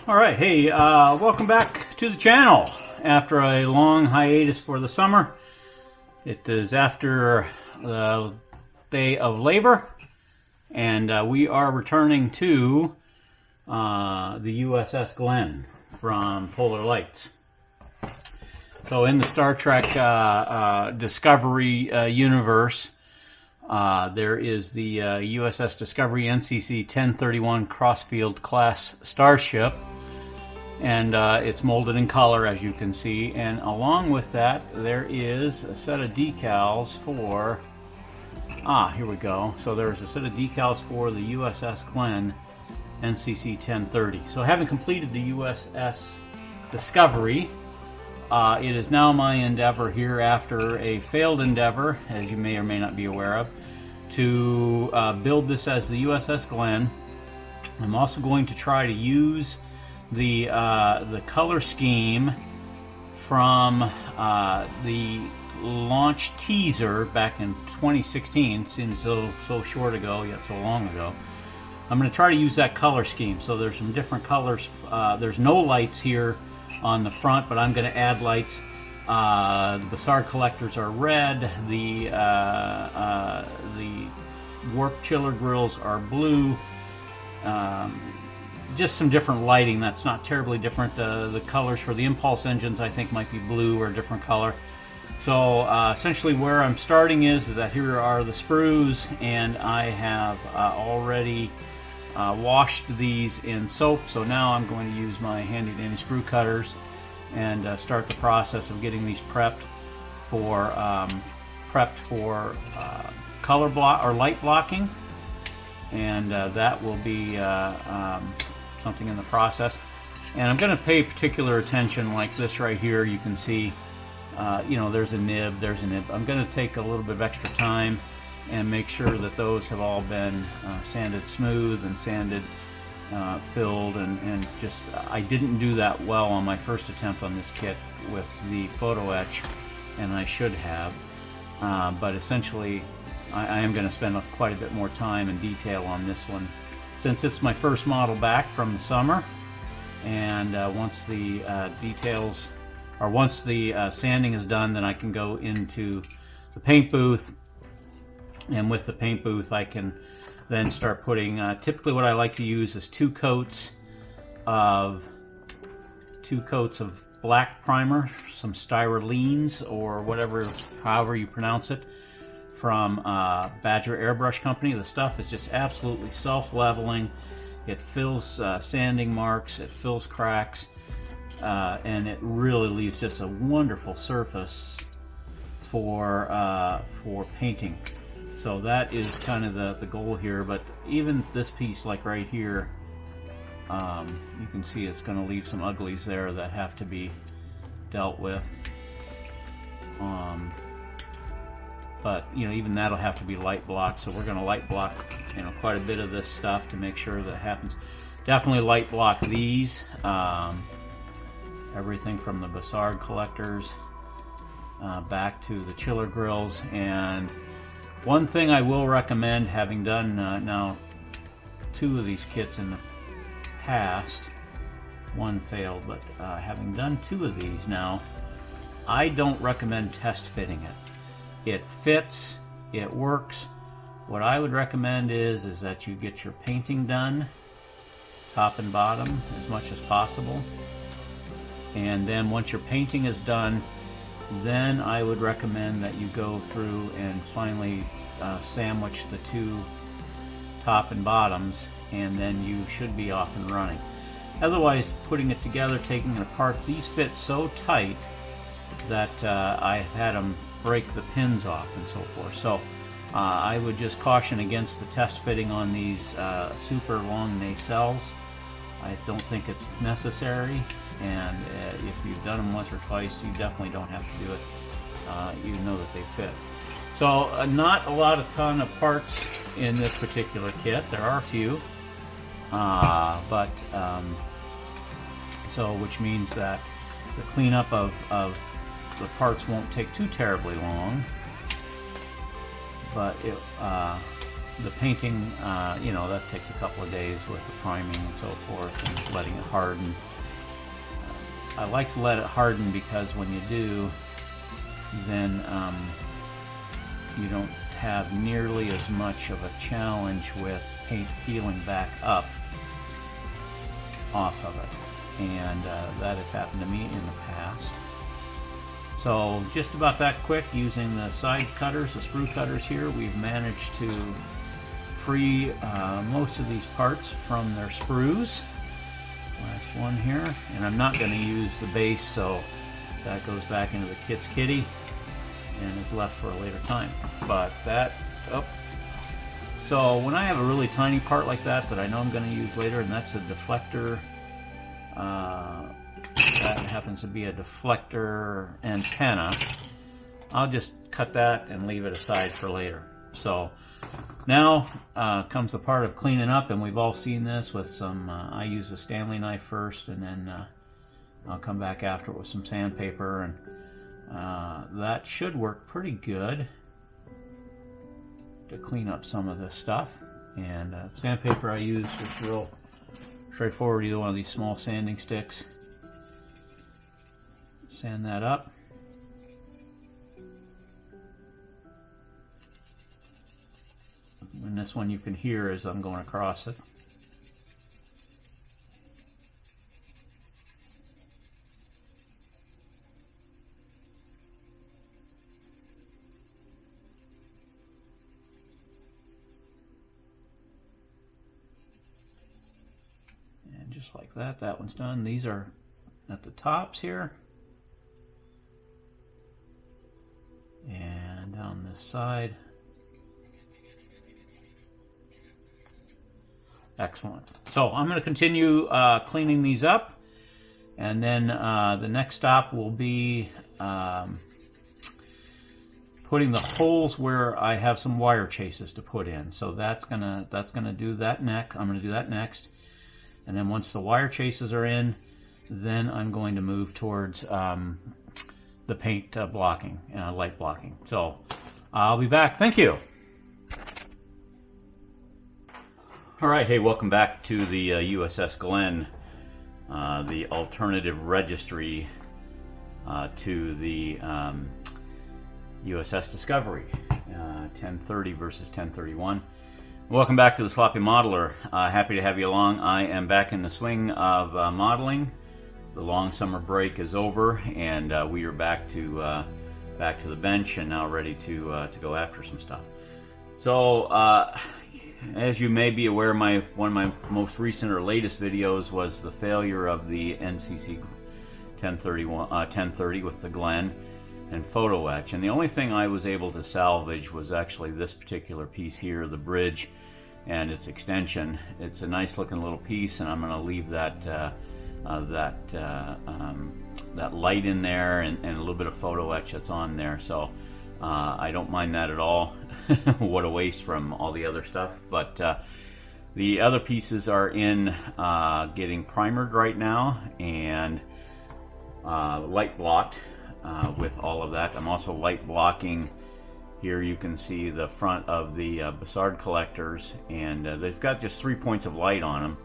Alright, hey, welcome back to the channel after a long hiatus for the summer. It is after the day of labor, and we are returning to the USS Glenn from Polar Lights. So in the Star Trek Discovery universe, there is the USS Discovery NCC 1031 Crossfield class starship, and it's molded in color, as you can see, and along with that there is a set of decals for here we go. So there's a set of decals for the USS Glenn NCC 1030. So having completed the USS Discovery, it is now my endeavor here, after a failed endeavor, as you may or may not be aware of, to build this as the USS Glenn. I'm also going to try to use the color scheme from the launch teaser back in 2016. It seems so short ago, yet so long ago. I'm going to try to use that color scheme. So there's some different colors. There's no lights here on the front, but I'm going to add lights. The Bassard collectors are red. The warp chiller grills are blue. Just some different lighting that's not terribly different. The colors for the impulse engines, I think, might be blue or a different color. So essentially where I'm starting is that here are the sprues, and I have already washed these in soap. So now I'm going to use my handy dandy sprue cutters and start the process of getting these prepped for color block or light blocking, and that will be something in the process. And I'm going to pay particular attention, like this right here. You can see, you know, there's a nib. I'm going to take a little bit of extra time and make sure that those have all been sanded smooth and sanded filled, and just, I didn't do that well on my first attempt on this kit with the photo etch, and I should have, but essentially I am going to spend quite a bit more time and detail on this one, since it's my first model back from the summer. And once the details, or once the sanding is done, then I can go into the paint booth, and with the paint booth I can then start putting, typically what I like to use is two coats of black primer, some styrolines, or whatever, however you pronounce it, from Badger Airbrush Company. The stuff is just absolutely self-leveling. It fills sanding marks, it fills cracks, and it really leaves just a wonderful surface for painting. So that is kind of the goal here. But even this piece, like right here, you can see it's going to leave some uglies there that have to be dealt with. But you know, even that'll have to be light blocked. So we're going to light block, you know, quite a bit of this stuff to make sure that happens. Definitely light block these. Everything from the Bassard collectors back to the chiller grills. And one thing I will recommend, having done now 2 of these kits in the past, one failed, but having done 2 of these now, I don't recommend test fitting it. It fits, it works. What I would recommend is that you get your painting done, top and bottom, as much as possible. And then once your painting is done, then I would recommend that you go through and finally sandwich the 2 top and bottoms, and then you should be off and running. Otherwise, putting it together, taking it apart, these fit so tight that I've had them break the pins off and so forth. So I would just caution against the test fitting on these super long nacelles. I don't think it's necessary, and if you've done them once or twice, you definitely don't have to do it. You know that they fit. So not a lot of ton of parts in this particular kit. There are a few, but so which means that the cleanup of the parts won't take too terribly long. But the painting, you know, that takes a couple of days with the priming and so forth and letting it harden. I like to let it harden because when you do, then you don't have nearly as much of a challenge with paint peeling back up off of it, and that has happened to me in the past. So just about that quick, using the side cutters, the sprue cutters here, we've managed to free most of these parts from their sprues. Last one here, and I'm not going to use the base, so that goes back into the kit's kitty and is left for a later time. But that, so when I have a really tiny part like that that I know I'm going to use later, and that's a deflector, that happens to be a deflector antenna, I'll just cut that and leave it aside for later. So now comes the part of cleaning up, and we've all seen this with some, I use a Stanley knife first, and then I'll come back after it with some sandpaper, and that should work pretty good to clean up some of this stuff. And sandpaper I use just real straightforward, either one of these small sanding sticks. Sand that up. And this one you can hear as I'm going across it. And just like that, that one's done. These are at the tops here. And down this side. Excellent. So I'm going to continue cleaning these up, and then the next stop will be putting the holes where I have some wire chases to put in. So that's gonna do that next. I'm going to do that next, and then once the wire chases are in, then I'm going to move towards the paint blocking, light blocking. So I'll be back. Thank you. All right, hey, welcome back to the USS Glenn, the alternative registry to the USS Discovery, 1030 versus 1031. Welcome back to the Sloppy Modeler. Happy to have you along. I am back in the swing of modeling. The long summer break is over, and we are back to the bench and now ready to go after some stuff. So, as you may be aware, one of my most recent or latest videos was the failure of the NCC 1030 with the Glenn and photo etch, and the only thing I was able to salvage was actually this particular piece here, the bridge and its extension. It's a nice looking little piece, and I'm going to leave that that light in there and a little bit of photo etch that's on there. So I don't mind that at all. What a waste from all the other stuff. But the other pieces are in getting primered right now and light blocked with all of that. I'm also light blocking. Here you can see the front of the Bussard collectors, and they've got just 3 points of light on them,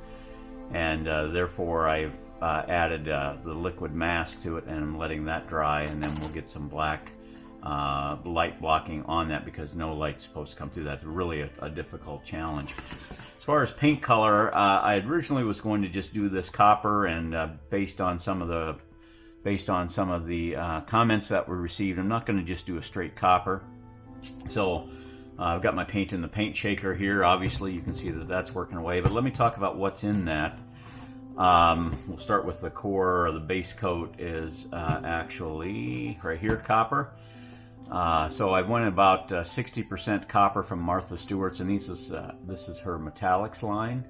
and therefore I've added the liquid mask to it, and I'm letting that dry, and then we'll get some black light blocking on that, because no light's supposed to come through that. It's really a difficult challenge. As far as paint color, I originally was going to just do this copper, and based on some of the comments that were received, I'm not going to just do a straight copper. So I've got my paint in the paint shaker here. Obviously you can see that that's working away, but let me talk about what's in that. We'll start with the core, or the base coat is actually right here, copper. So I went about 60% copper from Martha Stewart's, and this is her metallics line.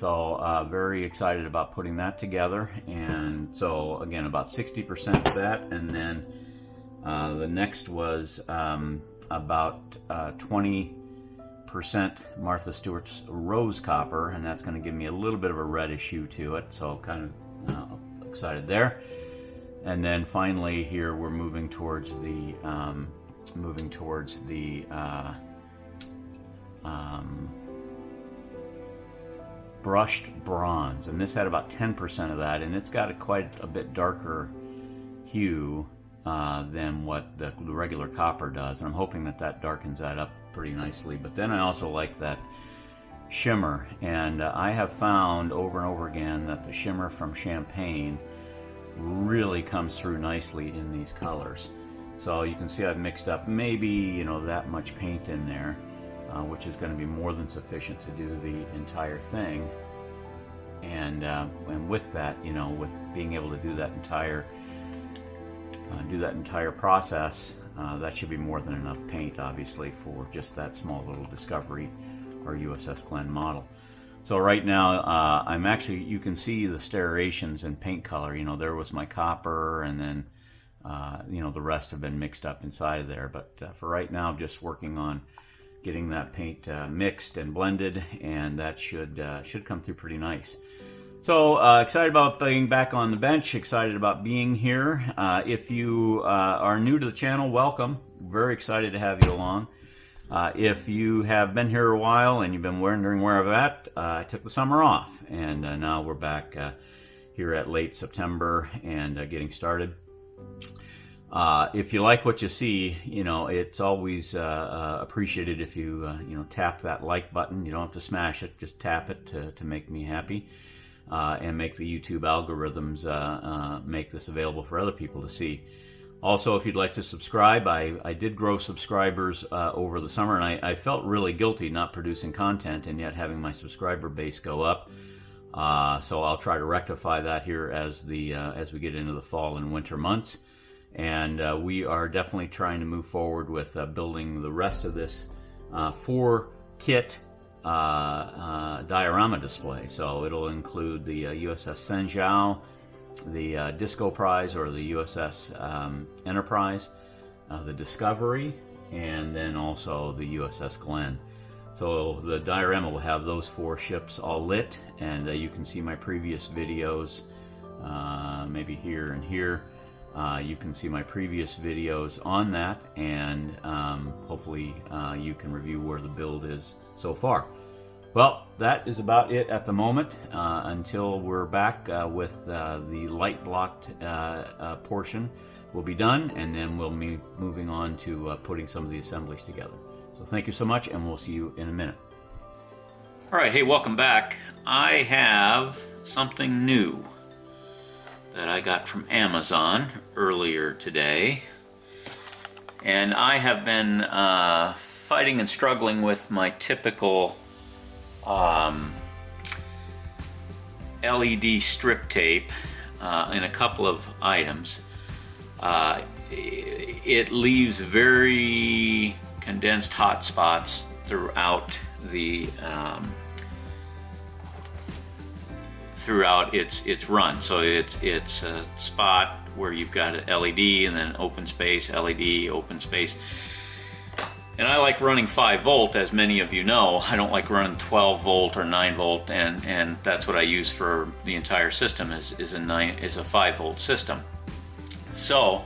So very excited about putting that together. And so again, about 60% of that, and then the next was about 20% Martha Stewart's rose copper, and that's going to give me a little bit of a reddish hue to it. So kind of excited there. And then finally here we're moving towards the brushed bronze, and this had about 10% of that, and it's got quite a bit darker hue than what the regular copper does, and I'm hoping that that darkens that up pretty nicely. But then I also like that shimmer, and I have found over and over again that the shimmer from champagne really comes through nicely in these colors. So you can see I've mixed up maybe, you know, that much paint in there, which is going to be more than sufficient to do the entire thing. And with that, you know, with being able to do that entire process, that should be more than enough paint, obviously, for just that small little Discovery or USS Glenn model. So right now, I'm actually, you can see the striations in paint color. You know, there was my copper, and then you know, the rest have been mixed up inside of there. But for right now, I'm just working on getting that paint mixed and blended, and that should come through pretty nice. So excited about being back on the bench, excited about being here. If you are new to the channel, welcome. Very excited to have you along. If you have been here a while and you've been wondering where I'm at, I took the summer off, and now we're back here at late September and getting started. If you like what you see, you know, it's always appreciated if you you know, tap that like button. You don't have to smash it, just tap it to make me happy, and make the YouTube algorithms make this available for other people to see. Also, if you'd like to subscribe, I did grow subscribers over the summer, and I felt really guilty not producing content and yet having my subscriber base go up. So I'll try to rectify that here as we get into the fall and winter months. And we are definitely trying to move forward with building the rest of this 4-kit diorama display. So it'll include the USS Zhengzhou, the Disco Prize or the USS Enterprise, the Discovery, and then also the USS Glenn. So the diorama will have those 4 ships all lit, and you can see my previous videos, maybe here and here. You can see my previous videos on that, and hopefully you can review where the build is so far. Well, that is about it at the moment, until we're back with the light blocked portion will be done, and then we'll be moving on to putting some of the assemblies together. So thank you so much, and we'll see you in a minute. All right, hey, welcome back. I have something new that I got from Amazon earlier today, and I have been fighting and struggling with my typical LED strip tape in a couple of items. It leaves very condensed hot spots throughout the its run. So it's a spot where you've got an LED and then open space, LED, open space. And I like running 5 volt, as many of you know. I don't like running 12 volt or 9 volt, and that's what I use for the entire system is a 5 volt system. So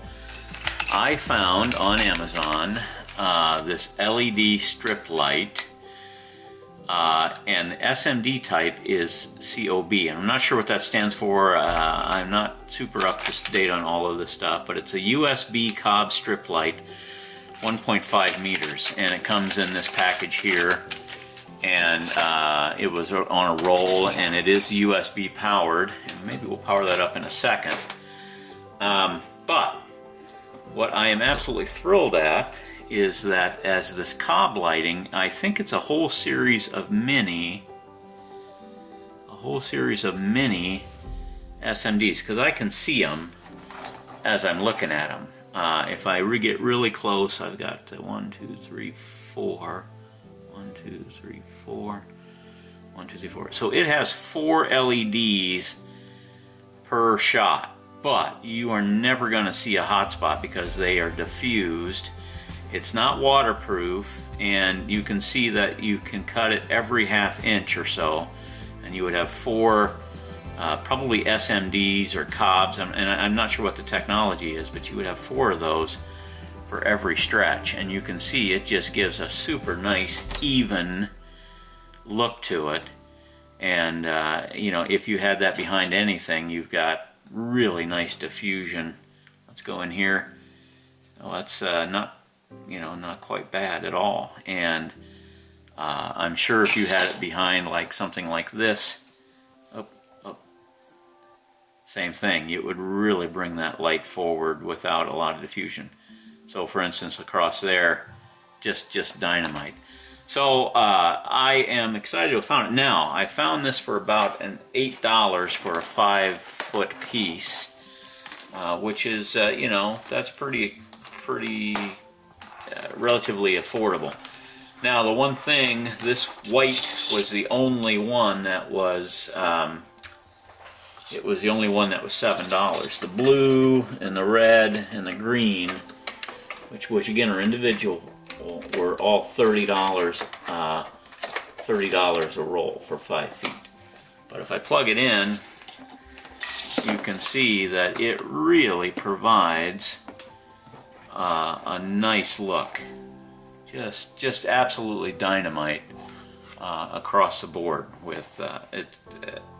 I found on Amazon this LED strip light, and the SMD type is COB, and I'm not sure what that stands for. I'm not super up to date on all of this stuff, but it's a USB Cobb strip light, 1.5 meters, and it comes in this package here, and it was on a roll, and it is USB powered, and maybe we'll power that up in a second. But what I am absolutely thrilled at is that as this Cobb lighting, I think it's a whole series of mini SMDs, because I can see them as I'm looking at them. If I get really close, I've got 1, 2, 3, 4. 1, 2, 3, 4. 1, 2, 3, 4. So it has 4 LEDs per shot, but you are never going to see a hotspot because they are diffused. It's not waterproof, and you can see that you can cut it every ½ inch or so, and you would have 4 probably SMDs or Cobbs, and I'm not sure what the technology is, but you would have 4 of those for every stretch, and you can see it just gives a super nice even look to it. And you know, if you had that behind anything, you've got really nice diffusion. Let's go in here. Well, that's not, you know, not quite bad at all. And I'm sure if you had it behind like something like this, same thing, it would really bring that light forward without a lot of diffusion. So for instance, across there, just dynamite. So I am excited to have found it. Now, I found this for about $8 for a 5-foot piece, which is, you know, that's pretty relatively affordable. Now, the one thing, this white was the only one that was, it was the only one that was $7. The blue and the red and the green, which again are individual, were all $30, $30 a roll for 5 feet. But if I plug it in, you can see that it really provides a nice look. Just absolutely dynamite across the board. With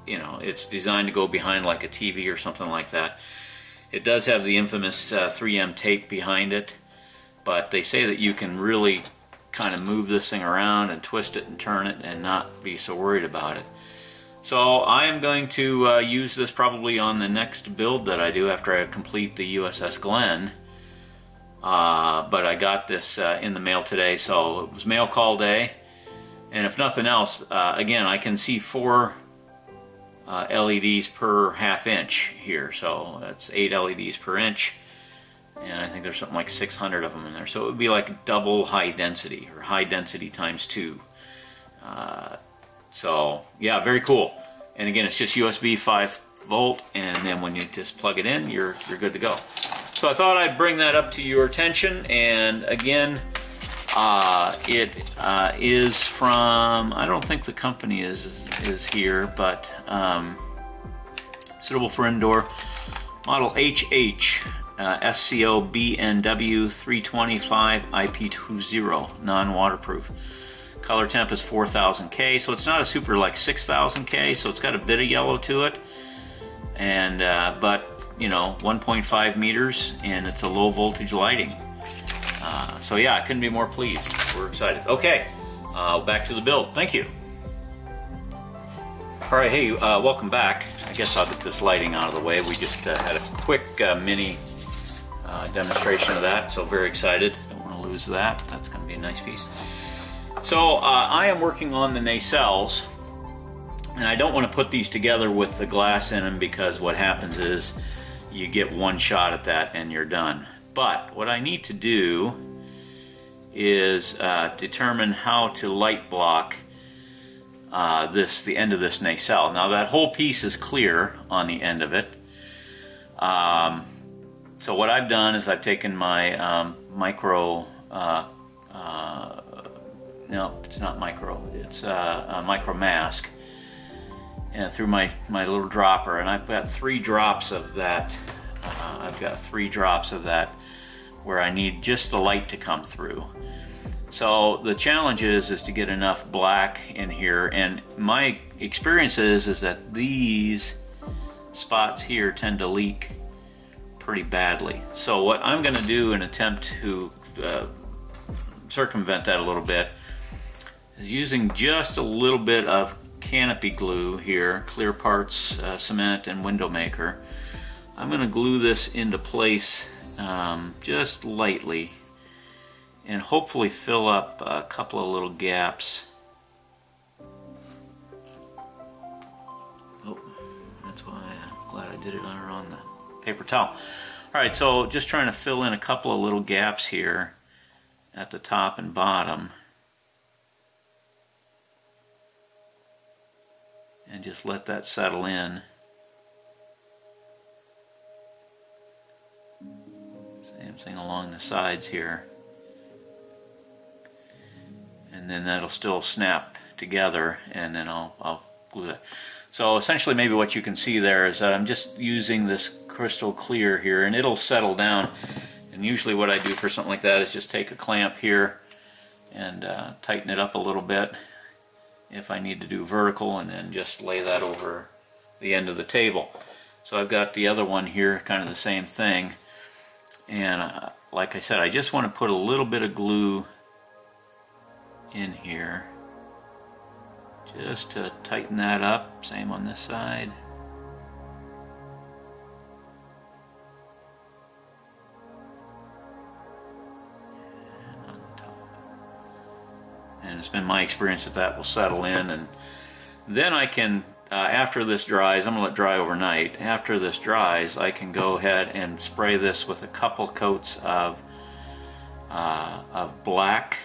you know, it's designed to go behind like a TV or something like that. It does have the infamous 3M tape behind it, but they say that you can really kind of move this thing around and twist it and turn it and not be so worried about it. So I am going to use this probably on the next build that I do after I complete the USS Glenn. But I got this in the mail today, so it was mail call day. And if nothing else, again, I can see 4 LEDs per ½ inch here, so that's 8 LEDs per inch. And I think there's something like 600 of them in there. So it would be like double high density, or high density times 2. So yeah, very cool. And again, it's just USB 5 volt, and then when you just plug it in, you're good to go. So I thought I'd bring that up to your attention. And again, it is from, I don't think the company is here, but suitable for indoor. Model HH SCO BNW 325 IP20, non-waterproof. Color temp is 4000K, so it's not a super like 6000K, so it's got a bit of yellow to it. And but you know, 1.5 meters, and it's a low voltage lighting. So yeah, I couldn't be more pleased. We're excited. Okay, back to the build. Thank you. All right, hey, welcome back. I guess I'll get this lighting out of the way. We just had a quick mini demonstration of that, so very excited. Don't want to lose that. That's going to be a nice piece. So I am working on the nacelles, and I don't want to put these together with the glass in them, because what happens is you get one shot at that and you're done. But what I need to do is determine how to light block the end of this nacelle. Now that whole piece is clear on the end of it. So what I've done is I've taken my micro, no, it's not micro, it's a micro mask, and through my little dropper, and I've got 3 drops of that. I've got 3 drops of that where I need just the light to come through. So the challenge is to get enough black in here, and my experience is that these spots here tend to leak pretty badly. So what I'm going to do in an attempt to circumvent that a little bit is using just a little bit of canopy glue here, clear parts cement and window maker. I'm going to glue this into place just lightly, and hopefully fill up a couple of little gaps. Oh, that's why I'm glad I did it on the paper towel. Alright, so just trying to fill in a couple of little gaps here at the top and bottom. And just let that settle in. Same thing along the sides here. And then that'll still snap together, and then I'll glue that. So essentially maybe what you can see there is that I'm just using this crystal clear here, and it'll settle down. And usually what I do for something like that is just take a clamp here and tighten it up a little bit if I need to do vertical, and then just lay that over the end of the table. So I've got the other one here, kind of the same thing. And like I said, I just want to put a little bit of glue in here just to tighten that up. Same on this side. And on the top. And it's been my experience that that will settle in, and then I can, after this dries, I'm going to let it dry overnight. After this dries, I can go ahead and spray this with a couple coats of black,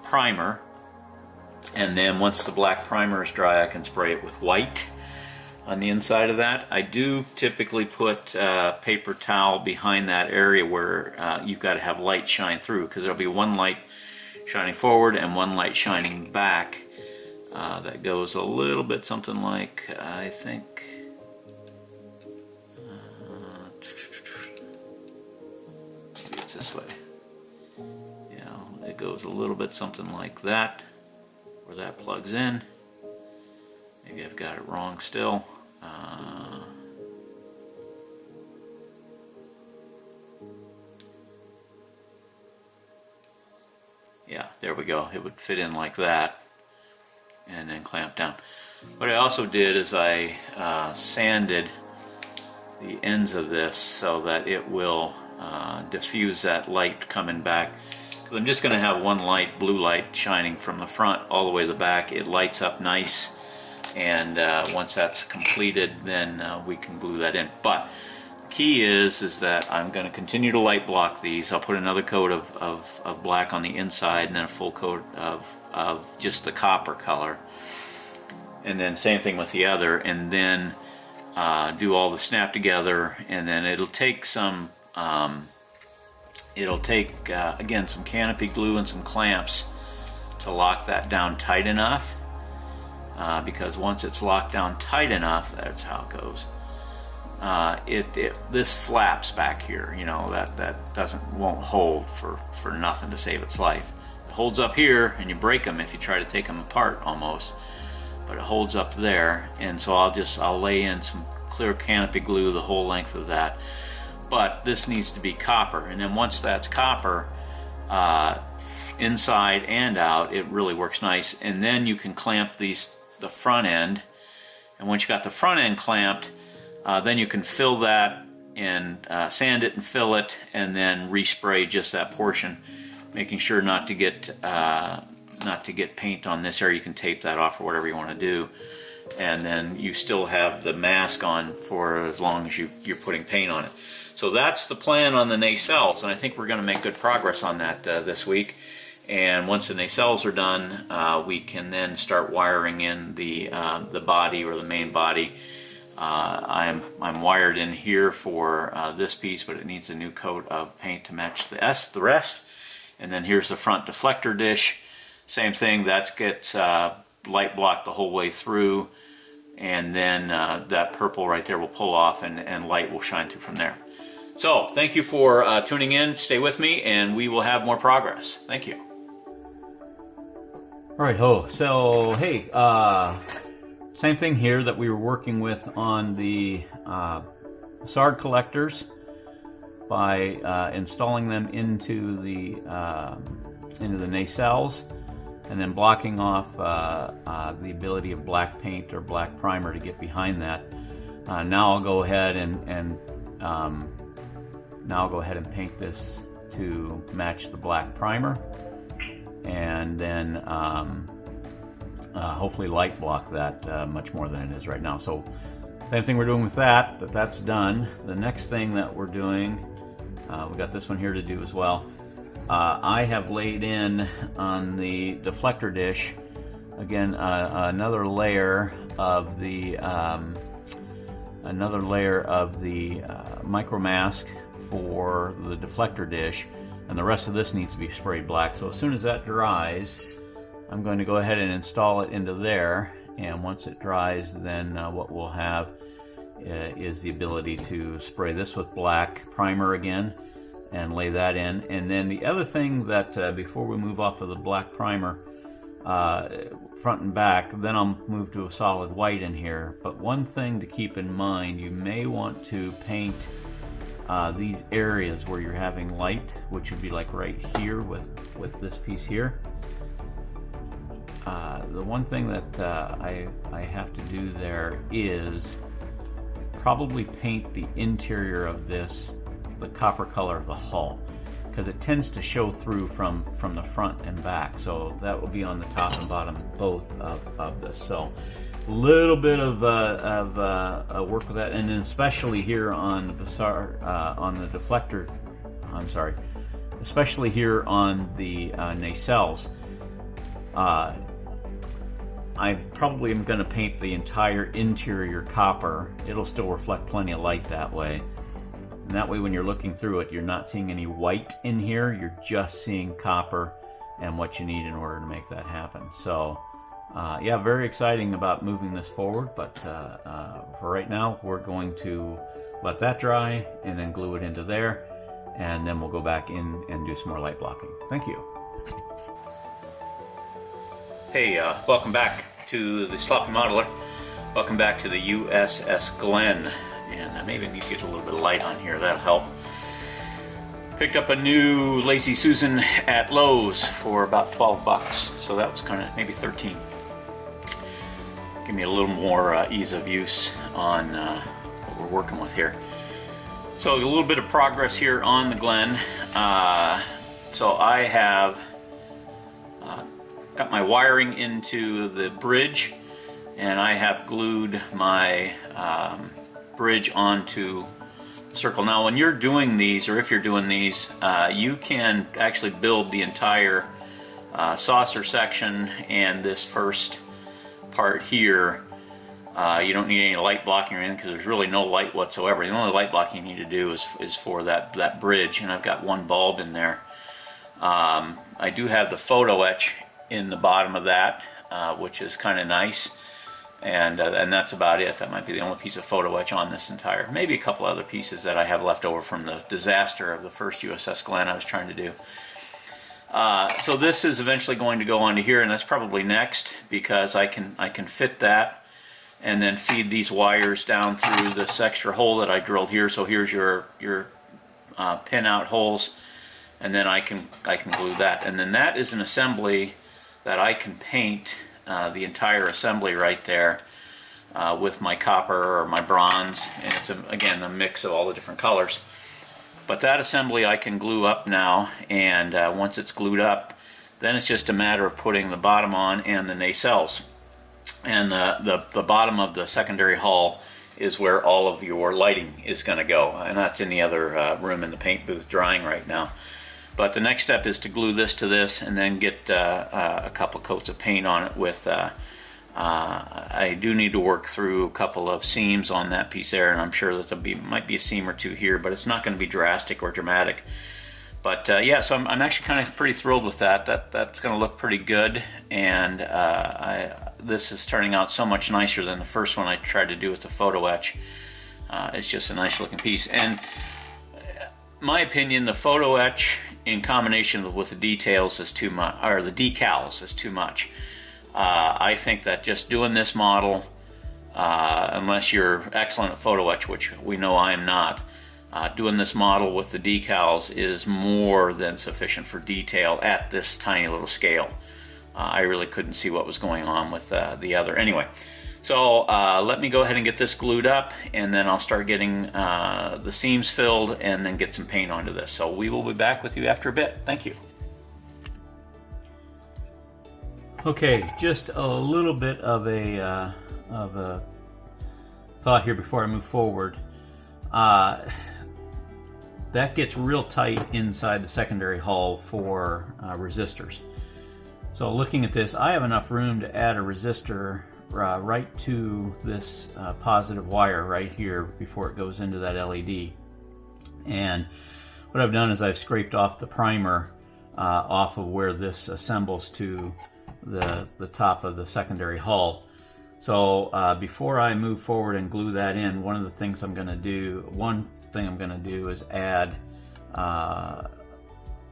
primer, and then once the black primer is dry, I can spray it with white on the inside of that. I do typically put paper towel behind that area where you've got to have light shine through, because there'll be one light shining forward and one light shining back. That goes a little bit something like, I think, maybe it's this way. It goes a little bit something like that, where that plugs in. Maybe I've got it wrong still. Yeah, there we go. It would fit in like that and then clamp down. What I also did is I sanded the ends of this so that it will diffuse that light coming back. I'm just going to have one light, blue light, shining from the front all the way to the back. It lights up nice, and once that's completed, then we can glue that in. But the key is that I'm going to continue to light block these. I'll put another coat of black on the inside, and then a full coat of just the copper color. And then same thing with the other, and then do all the snap together, and then it'll take some... again, some canopy glue and some clamps to lock that down tight enough, because once it's locked down tight enough, that's how it goes. This flaps back here, that won't hold for nothing to save its life. It holds up here, and you break them if you try to take them apart almost, but it holds up there. And so I'll lay in some clear canopy glue the whole length of that. But this needs to be copper, and then once that's copper, inside and out, it really works nice. And then you can clamp the front end, and once you got the front end clamped, then you can fill that and sand it and fill it, and then respray just that portion, making sure not to get paint on this area. You can tape that off or whatever you want to do, and then you still have the mask on for as long as you're putting paint on it. So that's the plan on the nacelles, and I think we're going to make good progress on that this week. And once the nacelles are done, we can then start wiring in the body, or the main body. I'm wired in here for this piece, but it needs a new coat of paint to match the rest. And then here's the front deflector dish. Same thing, that gets light blocked the whole way through, and then that purple right there will pull off, and light will shine through from there. So, thank you for tuning in. Stay with me, and we will have more progress. Thank you. Alright, so hey, same thing here that we were working with on the SARD collectors by installing them into the nacelles, and then blocking off the ability of black paint or black primer to get behind that. Now I'll go ahead and paint this to match the black primer, and then hopefully light block that much more than it is right now. So same thing we're doing with that, but that's done. The next thing that we're doing, we got this one here to do as well. I have laid in on the deflector dish again another layer of the micro mask for the deflector dish, and the rest of this needs to be sprayed black. So as soon as that dries, I'm going to go ahead and install it into there, and once it dries, then what we'll have is the ability to spray this with black primer again and lay that in. And then the other thing that before we move off of the black primer, front and back, then I'll move to a solid white in here. But one thing to keep in mind, you may want to paint these areas where you're having light, which would be like right here with this piece here. The one thing that I have to do there is probably paint the interior of this the copper color of the hull, because it tends to show through from the front and back. So that will be on the top and bottom both of this. So a little bit of work with that, and then especially here on the on the deflector. I'm sorry, especially here on the nacelles. I probably am going to paint the entire interior copper. It'll still reflect plenty of light that way. And that way when you're looking through it, you're not seeing any white in here, you're just seeing copper and what you need in order to make that happen. So yeah, very exciting about moving this forward, but for right now, we're going to let that dry and then glue it into there, and then we'll go back in and do some more light blocking. Thank you. Hey, welcome back to the Sloppy Modeler. Welcome back to the USS Glenn. And maybe I need to get a little bit of light on here, that'll help. Picked up a new Lazy Susan at Lowe's for about 12 bucks. So that was kind of maybe 13. Give me a little more ease of use on what we're working with here. So a little bit of progress here on the Glenn. So I have got my wiring into the bridge, and I have glued my bridge onto the circle. Now when you're doing these, or if you're doing these, you can actually build the entire saucer section and this first part here. You don't need any light blocking or anything, because there's really no light whatsoever. The only light blocking you need to do is for that bridge, and I've got one bulb in there. I do have the photo etch in the bottom of that, which is kind of nice. And that's about it. That might be the only piece of photo etch on this entire. Maybe a couple other pieces that I have left over from the disaster of the first USS Glenn I was trying to do. So this is eventually going to go onto here, and that's probably next, because I can fit that and then feed these wires down through this extra hole that I drilled here. So here's your pin out holes, and then I can glue that, and then that is an assembly that I can paint. The entire assembly right there with my copper or my bronze, and it's again a mix of all the different colors. But that assembly I can glue up now, and once it's glued up, then it's just a matter of putting the bottom on and the nacelles. And the bottom of the secondary hull is where all of your lighting is going to go, and that's in the other room in the paint booth drying right now. But the next step is to glue this to this, and then get a couple coats of paint on it with, I do need to work through a couple of seams on that piece there, and I'm sure that there might be a seam or two here, but it's not going to be drastic or dramatic. But yeah, so I'm actually kind of pretty thrilled with that. That's going to look pretty good, and this is turning out so much nicer than the first one I tried to do with the photo etch. It's just a nice looking piece. And my opinion, the photo etch in combination with the details is too much, or the decals is too much. I think that just doing this model, unless you're excellent at photo etch, which we know I am not, doing this model with the decals is more than sufficient for detail at this tiny little scale. I really couldn't see what was going on with the other. Anyway, so let me go ahead and get this glued up, and then I'll start getting the seams filled and then get some paint onto this. So we will be back with you after a bit. Thank you. Okay, just a little bit of a thought here before I move forward. That gets real tight inside the secondary hull for resistors. So looking at this, I have enough room to add a resistor right to this positive wire right here before it goes into that LED. And what I've done is I've scraped off the primer off of where this assembles to the top of the secondary hull. So before I move forward and glue that in, one thing I'm going to do is add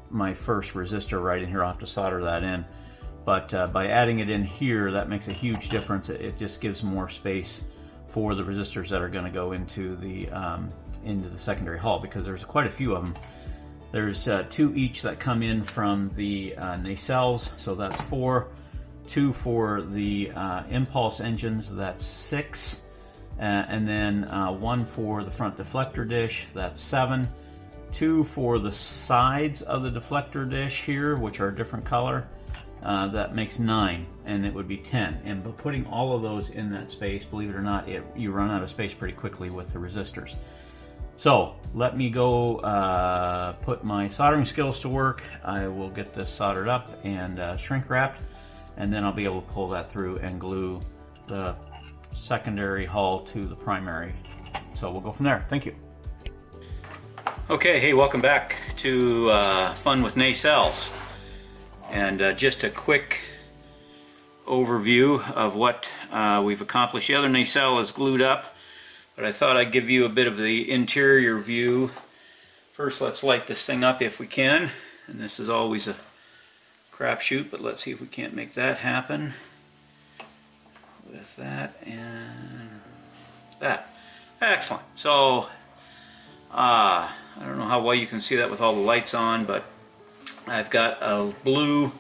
my first resistor right in here. I'll have to solder that in. But by adding it in here, that makes a huge difference. It just gives more space for the resistors that are going to go into the secondary hull, because there's quite a few of them. There's 2 each that come in from the nacelles, so that's 4. 2 for the impulse engines, that's 6. And then 1 for the front deflector dish, that's 7. 2 for the sides of the deflector dish here, which are a different color, that makes 9, and it would be 10. And by putting all of those in that space, believe it or not, you run out of space pretty quickly with the resistors. So let me go put my soldering skills to work. I will get this soldered up and shrink wrapped, and then I'll be able to pull that through and glue the secondary hull to the primary. So we'll go from there. Thank you. Okay, hey, welcome back to Fun with Nacelles. And just a quick overview of what we've accomplished. The other nacelle is glued up, but I thought I'd give you a bit of the interior view. First, let's light this thing up if we can. And this is always a crapshoot, but let's see if we can't make that happen with that and that. Excellent. So I don't know how well you can see that with all the lights on, but I've got a blue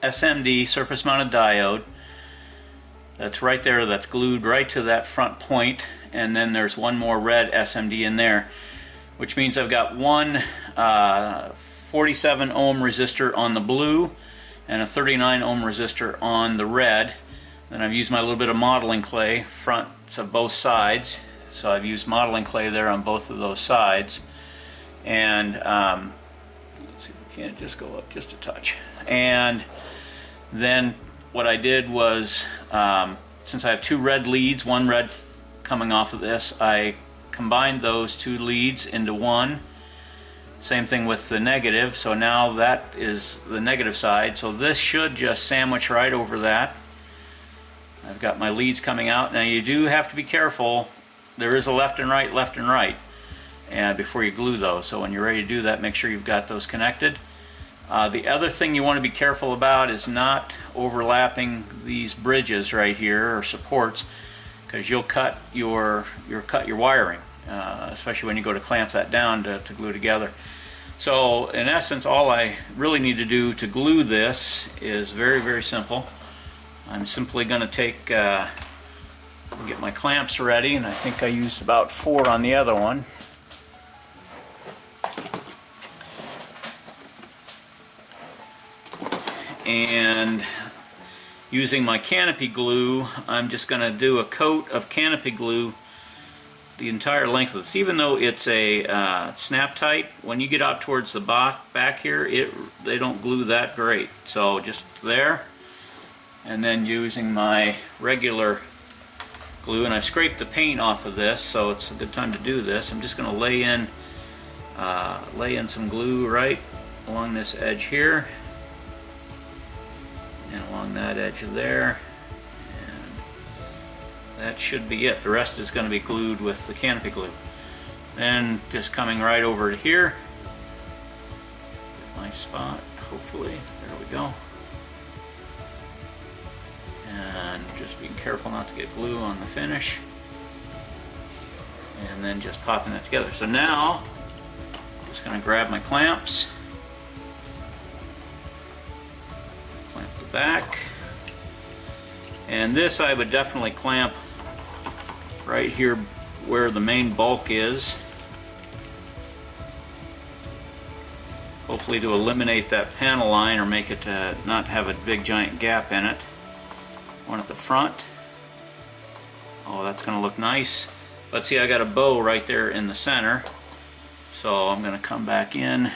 SMD, surface mounted diode, that's right there, that's glued right to that front point, and then there's one more red SMD in there, which means I've got one 47 ohm resistor on the blue and a 39 ohm resistor on the red. Then I've used my little bit of modeling clay, fronts of both sides, so I've used modeling clay there on both of those sides. And let's see if we can't just go up just a touch. And then what I did was, since I have 2 red leads, one red coming off of this, I combined those 2 leads into one. Same thing with the negative, so now that is the negative side. So this should just sandwich right over that. I've got my leads coming out. Now you do have to be careful. There is a left and right, and before you glue those. So when you're ready to do that, make sure you've got those connected. The other thing you want to be careful about is not overlapping these bridges right here, or supports, because you'll cut your wiring, especially when you go to clamp that down to glue together. So in essence, all I really need to do to glue this is very, very simple. I'm simply going to get my clamps ready, and I think I used about 4 on the other one. And using my canopy glue, I'm just going to do a coat of canopy glue the entire length of this. Even though it's a snap tight, when you get out towards the back here, they don't glue that great. So just there, and then using my regular glue, and I've scraped the paint off of this, so it's a good time to do this. I'm just going to lay in some glue right along this edge here, and along that edge there, and that should be it. The rest is going to be glued with the canopy glue. Then just coming right over to here, nice spot, hopefully, there we go. And just being careful not to get glue on the finish, and then just popping that together. So now I'm just going to grab my clamps, clamp the back, and this I would definitely clamp right here where the main bulk is, hopefully to eliminate that panel line or make it not have a big giant gap in it. One at the front. Oh, that's going to look nice. Let's see, I got a bow right there in the center, so I'm going to come back in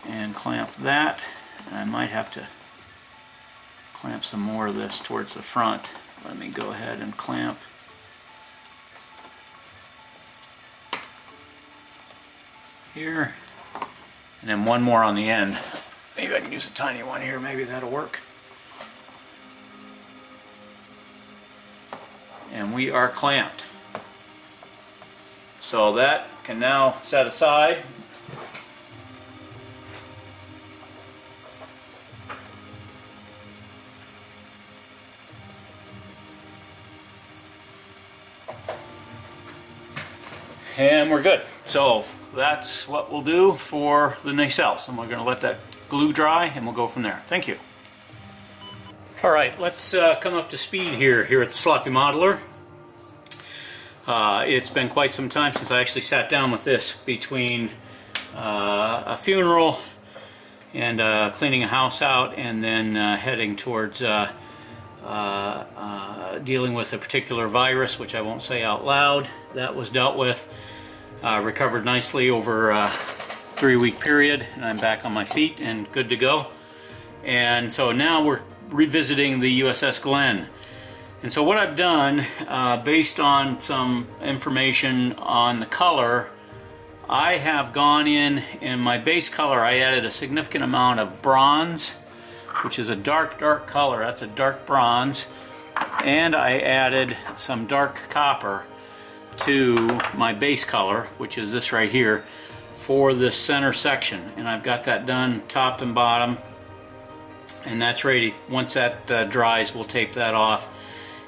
and clamp that. And I might have to clamp some more of this towards the front. Let me go ahead and clamp here, and then one more on the end. Maybe I can use a tiny one here, maybe that'll work. And we are clamped. So that can now set aside. And we're good. So that's what we'll do for the nacelles. And we're going to let that glue dry and we'll go from there. Thank you. Alright, let's come up to speed here at the Sloppy Modeler. It's been quite some time since I actually sat down with this between a funeral and cleaning a house out and then heading towards dealing with a particular virus, which I won't say out loud. That was dealt with, recovered nicely over a 3-week period, and I'm back on my feet and good to go. And so now we're revisiting the USS Glenn. And so what I've done, based on some information on the color, I have gone in my base color, I added a significant amount of bronze, which is a dark color. That's a dark bronze. And I added some dark copper to my base color, which is this right here, for this center section. And I've got that done top and bottom. And that's ready. Once that dries, we'll tape that off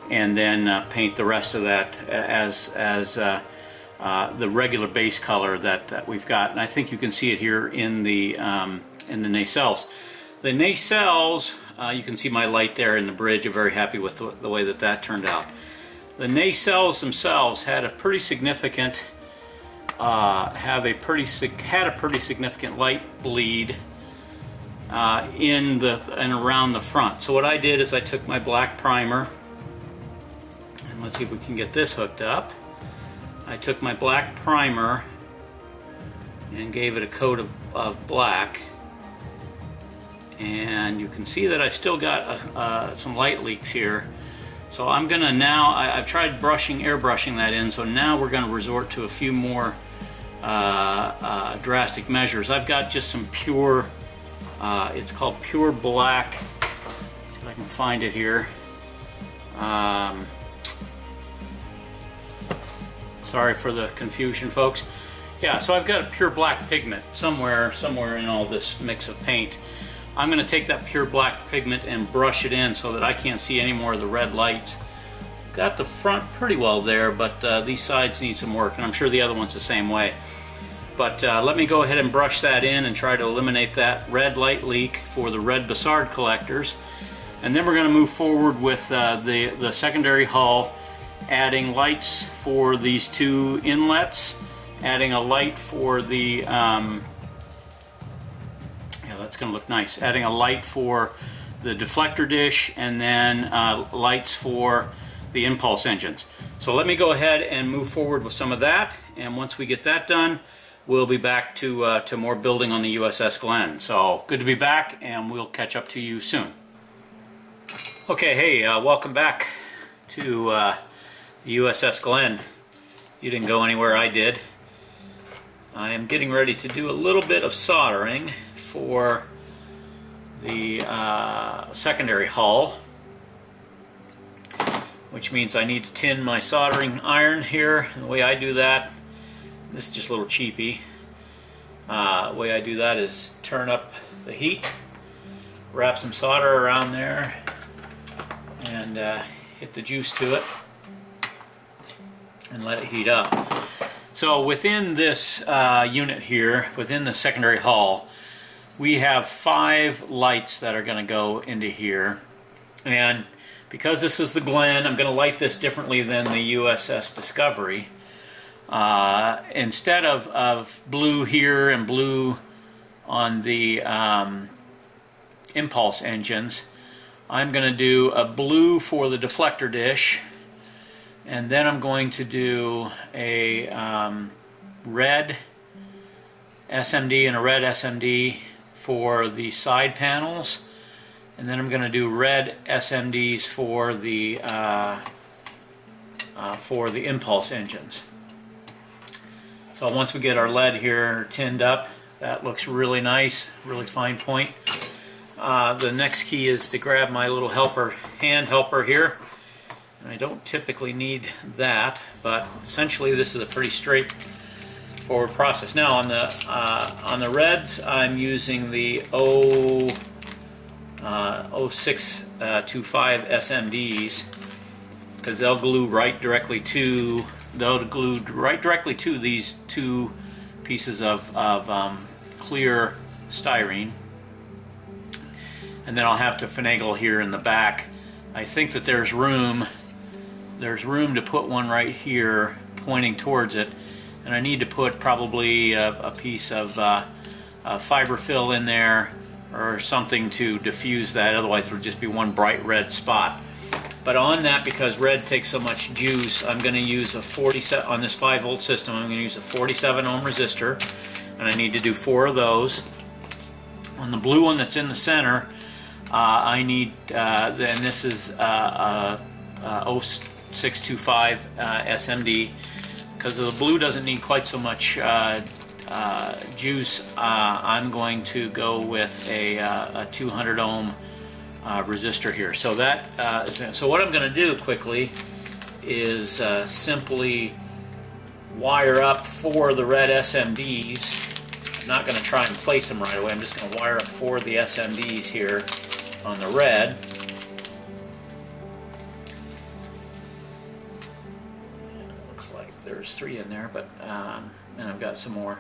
and then paint the rest of that as the regular base color that we've got. And I think you can see it here in the nacelles. The nacelles, you can see my light there in the bridge. I'm very happy with the way that turned out. The nacelles themselves had a pretty significant had a pretty significant light bleed in and around the front. So what I did is I took my black primer, and let's see if we can get this hooked up. I took my black primer and gave it a coat of black, and you can see that I've still got some light leaks here. So I'm gonna now, I've tried airbrushing that in, so now we're gonna resort to a few more drastic measures. I've got just some pure, it's called pure black. Let's see if I can find it here. Sorry for the confusion, folks. Yeah, so I've got a pure black pigment somewhere in all this mix of paint. I'm going to take that pure black pigment and brush it in so that I can't see any more of the red lights. Got the front pretty well there, but these sides need some work, and I'm sure the other one's the same way. But let me go ahead and brush that in and try to eliminate that red light leak for the red Bussard collectors. And then we're going to move forward with the secondary hull, adding lights for these two inlets, adding a light for the that's going to look nice. Adding a light for the deflector dish, and then lights for the impulse engines. So let me go ahead and move forward with some of that, and once we get that done, we'll be back to more building on the USS Glenn. So good to be back, and we'll catch up to you soon. Okay, hey, welcome back to the USS Glenn. You didn't go anywhere, I did. I am getting ready to do a little bit of soldering for the secondary hull, which means I need to tin my soldering iron here. And the way I do that, this is just a little cheapy. The way I do that is turn up the heat, wrap some solder around there, and hit the juice to it and let it heat up. So within this unit here, within the secondary hull, we have 5 lights that are going to go into here. And because this is the Glenn, I'm going to light this differently than the USS Discovery. Instead of blue here and blue on the impulse engines, I'm going to do a blue for the deflector dish, and then I'm going to do a red SMD and a red SMD for the side panels, and then I'm going to do red SMDs for the impulse engines. So once we get our lead here tinned up, that looks really nice, really fine point. the next key is to grab my little helper, hand helper here. And I don't typically need that, but essentially this is a pretty straightforward process. Now on the reds, I'm using the 0625 SMDs because they'll glue right directly to these two pieces of clear styrene, and then I'll have to finagle here in the back. I think that there's room to put one right here pointing towards it, and I need to put probably a piece of fiber fill in there or something to diffuse that, otherwise it'll just be one bright red spot. But on that, because red takes so much juice, I'm going to use a 47 on this 5-volt system. I'm going to use a 47 ohm resistor, and I need to do 4 of those. On the blue one that's in the center, I need, then this is 0625 SMD. Because the blue doesn't need quite so much juice, I'm going to go with a 200 ohm resistor here. So so what I'm going to do quickly is simply wire up 4 of the red SMDs. I'm not going to try and place them right away. I'm just going to wire up 4 of the SMDs here on the red. Looks like there's 3 in there, but and I've got some more.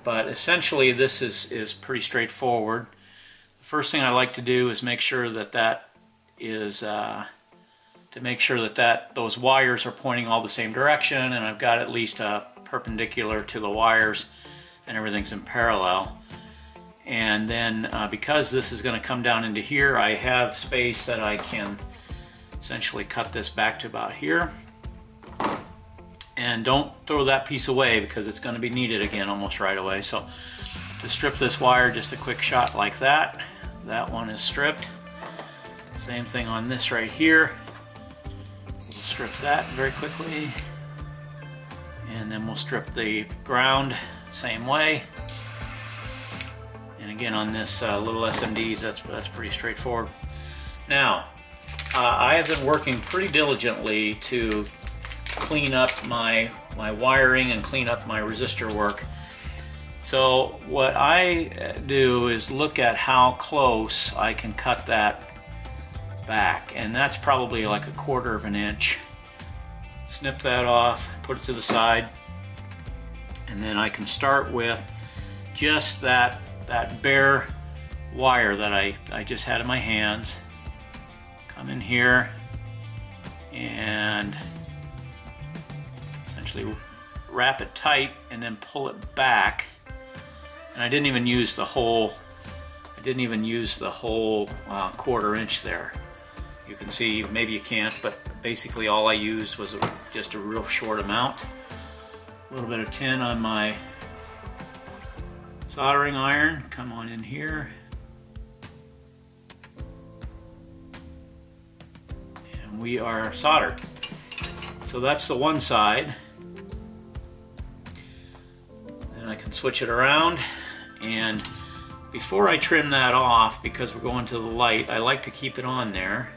But essentially, this is pretty straightforward. The first thing I like to do is make sure that those wires are pointing all the same direction, and I've got at least perpendicular to the wires, and everything's in parallel. And then because this is going to come down into here, I have space that I can essentially cut this back to about here. And don't throw that piece away because it's going to be needed again almost right away. So to strip this wire, just a quick shot like that. That one is stripped. Same thing on this right here. We'll strip that very quickly. And then we'll strip the ground same way. And again on this little SMDs, that's pretty straightforward. Now, I have been working pretty diligently to clean up my wiring and clean up my resistor work. So what I do is look at how close I can cut that back, and that's probably like 1/4 of an inch. Snip that off, put it to the side, and then I can start with just that bare wire that I just had in my hands. Come in here and essentially wrap it tight and then pull it back. And I didn't even use the whole 1/4 inch there. You can see, maybe you can't, but basically all I used was just a real short amount. A little bit of tin on my soldering iron. Come on in here. And we are soldered. So that's the one side. Then I can switch it around, and before I trim that off, because we're going to the light, I like to keep it on there.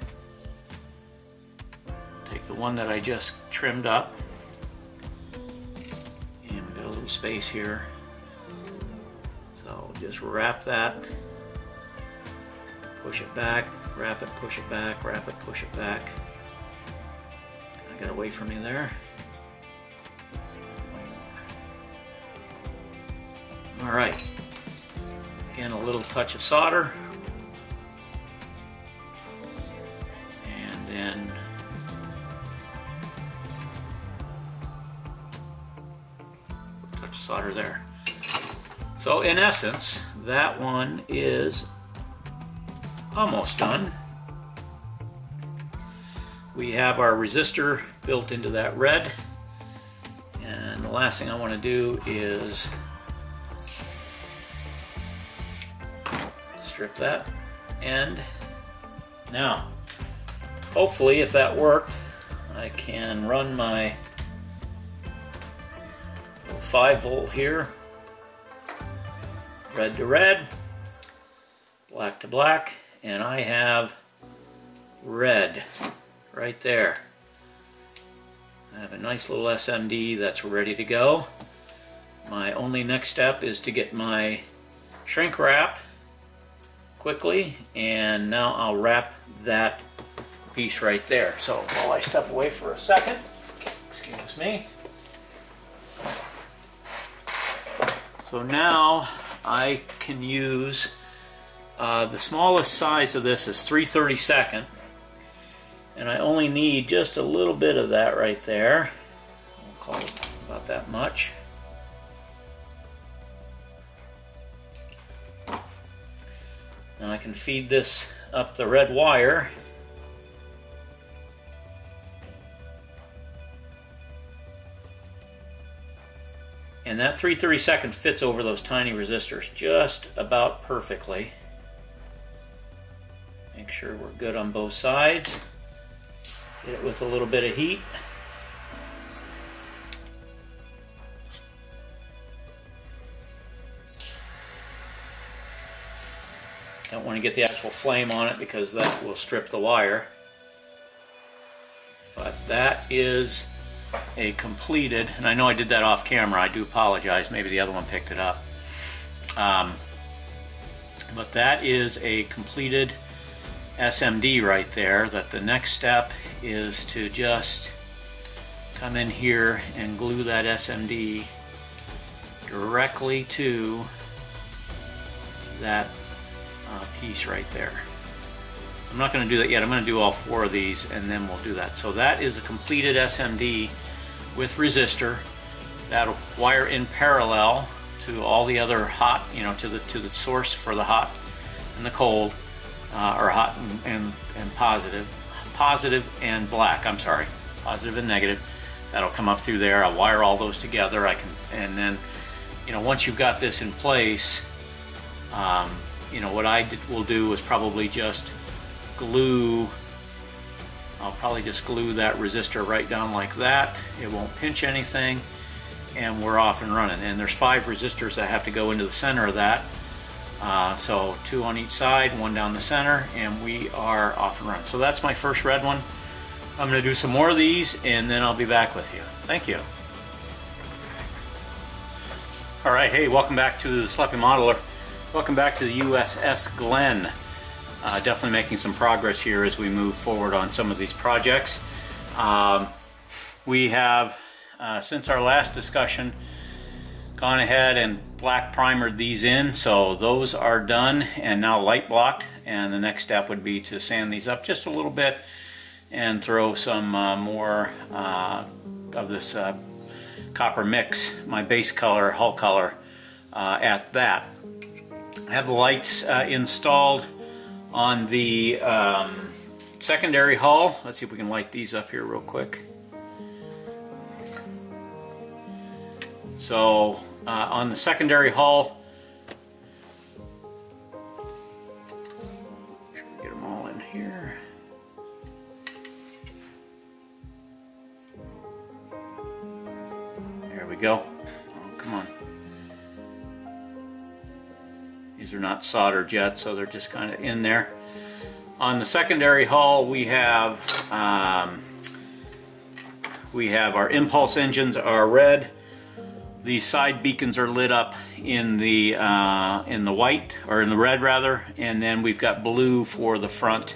Take the one that I just trimmed up, and we've got a little space here. So just wrap that, push it back, wrap it, push it back, wrap it, push it back. I got away from me there. All right. Again, a little touch of solder. And then a touch of solder there. So in essence, that one is almost done. We have our resistor built into that red. And the last thing I want to do is strip that end. Now, hopefully, if that worked, I can run my 5-volt here, red to red, black to black, and I have red right there. I have a nice little SMD that's ready to go. My only next step is to get my shrink wrap quickly, and now I'll wrap that piece right there. So while I step away for a second, excuse me. So now I can use, the smallest size of this is 3/32, and I only need just a little bit of that right there. I'll call it about that much. And I can feed this up the red wire. And that 3/32 fits over those tiny resistors just about perfectly. Make sure we're good on both sides. Hit it with a little bit of heat. Don't want to get the actual flame on it because that will strip the wire. But that is a completed, and I know I did that off camera, I do apologize, maybe the other one picked it up. But that is a completed SMD right there, that the next step is to just come in here and glue that SMD directly to that piece right there. I'm not going to do that yet. I'm going to do all 4 of these and then we'll do that. So that is a completed SMD with resistor. That'll wire in parallel to all the other hot, you know, to the source for the hot and the cold, or hot and positive and black. I'm sorry, positive and negative. That'll come up through there. I'll wire all those together. And then, you know, once you've got this in place, you know, what will do is probably just glue. I'll probably just glue that resistor right down like that. It won't pinch anything, and we're off and running. And there's 5 resistors that have to go into the center of that. So 2 on each side, 1 down the center, and we are off and running. So that's my first red one. I'm going to do some more of these, and then I'll be back with you. Thank you. All right, hey, welcome back to the Sleepy Modeler. Welcome back to the USS Glenn. Definitely making some progress here as we move forward on some of these projects. We have, since our last discussion, gone ahead and black primered these in, so those are done and now light blocked, and the next step would be to sand these up just a little bit and throw some more of this copper mix, my base color, hull color, at that. I have the lights installed on the secondary hull. Let's see if we can light these up here real quick. So on the secondary hull, get them all in here. There we go. Oh, come on. These are not soldered yet, so they're just kind of in there. On the secondary hull, we have our impulse engines are red. The side beacons are lit up in the white, or in the red rather, and then we've got blue for the front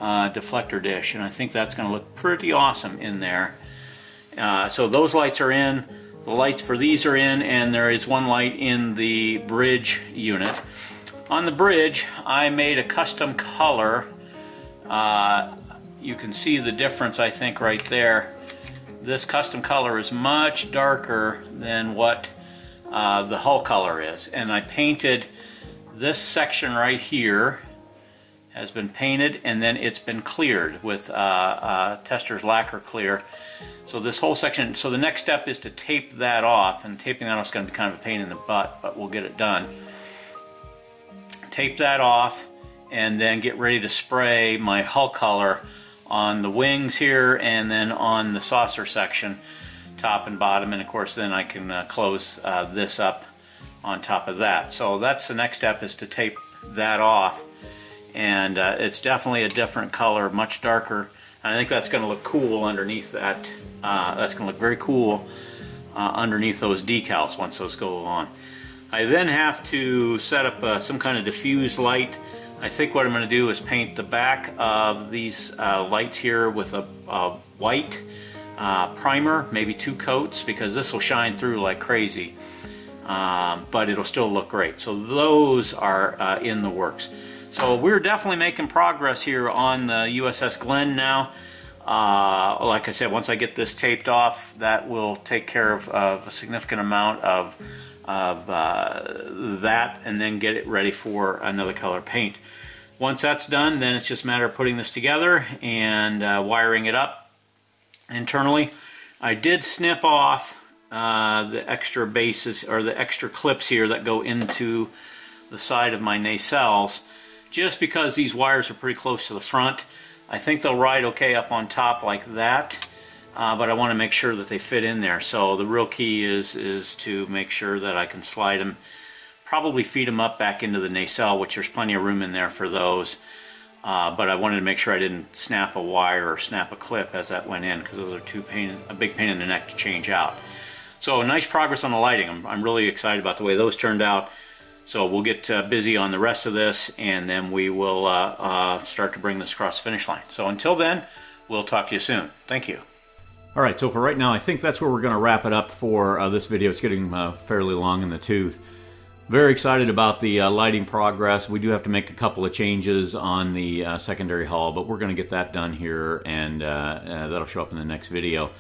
deflector dish, and I think that's going to look pretty awesome in there. So those lights are in. The lights for these are in, and there is one light in the bridge unit. On the bridge, I made a custom color. You can see the difference, I think, right there. This custom color is much darker than what the hull color is. And I painted this section right here, has been painted, and then it's been cleared with Tester's lacquer clear. So this whole section, so the next step is to tape that off, and taping that off is going to be kind of a pain in the butt, but we'll get it done. Tape that off, and then get ready to spray my hull color on the wings here, and then on the saucer section, top and bottom, and of course then I can close this up on top of that. So that's the next step, is to tape that off. And it's definitely a different color, much darker. And I think that's going to look cool underneath that. That's going to look very cool underneath those decals once those go on. I then have to set up some kind of diffuse light. I think what I'm going to do is paint the back of these lights here with a white primer, maybe 2 coats, because this will shine through like crazy. But it'll still look great. So those are in the works. So we're definitely making progress here on the USS Glenn now. Like I said, once I get this taped off, that will take care of a significant amount of that, and then get it ready for another color paint. Once that's done, then it's just a matter of putting this together and wiring it up internally. I did snip off the extra bases, or the extra clips here that go into the side of my nacelles, just because these wires are pretty close to the front. I think they'll ride okay up on top like that, but I want to make sure that they fit in there. So the real key is to make sure that I can slide them, probably feed them up back into the nacelle, which there's plenty of room in there for those. But I wanted to make sure I didn't snap a wire or snap a clip as that went in, because those are a big pain in the neck to change out. So nice progress on the lighting. I'm really excited about the way those turned out. So we'll get busy on the rest of this, and then we will start to bring this across the finish line. So until then, we'll talk to you soon. Thank you. All right, so for right now, I think that's where we're going to wrap it up for this video. It's getting fairly long in the tooth. Very excited about the lighting progress. We do have to make a couple of changes on the secondary hull, but we're going to get that done here, and that'll show up in the next video.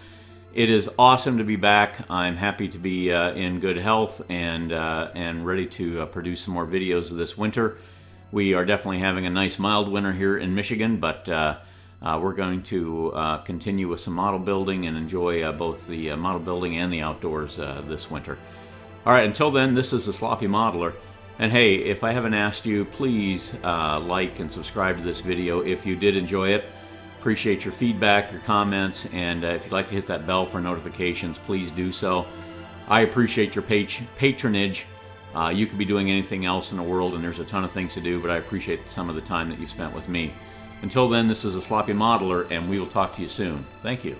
It is awesome to be back. I'm happy to be in good health and ready to produce some more videos this winter. We are definitely having a nice mild winter here in Michigan, but we're going to continue with some model building and enjoy both the model building and the outdoors this winter. All right, until then, this is the Sloppy Modeler. And hey, if I haven't asked you, please like and subscribe to this video if you did enjoy it. Appreciate your feedback, your comments, and if you'd like to hit that bell for notifications, please do so. I appreciate your patronage. You could be doing anything else in the world, and there's a ton of things to do, but I appreciate some of the time that you spent with me. Until then, this is a Sloppy Modeler, and we will talk to you soon. Thank you.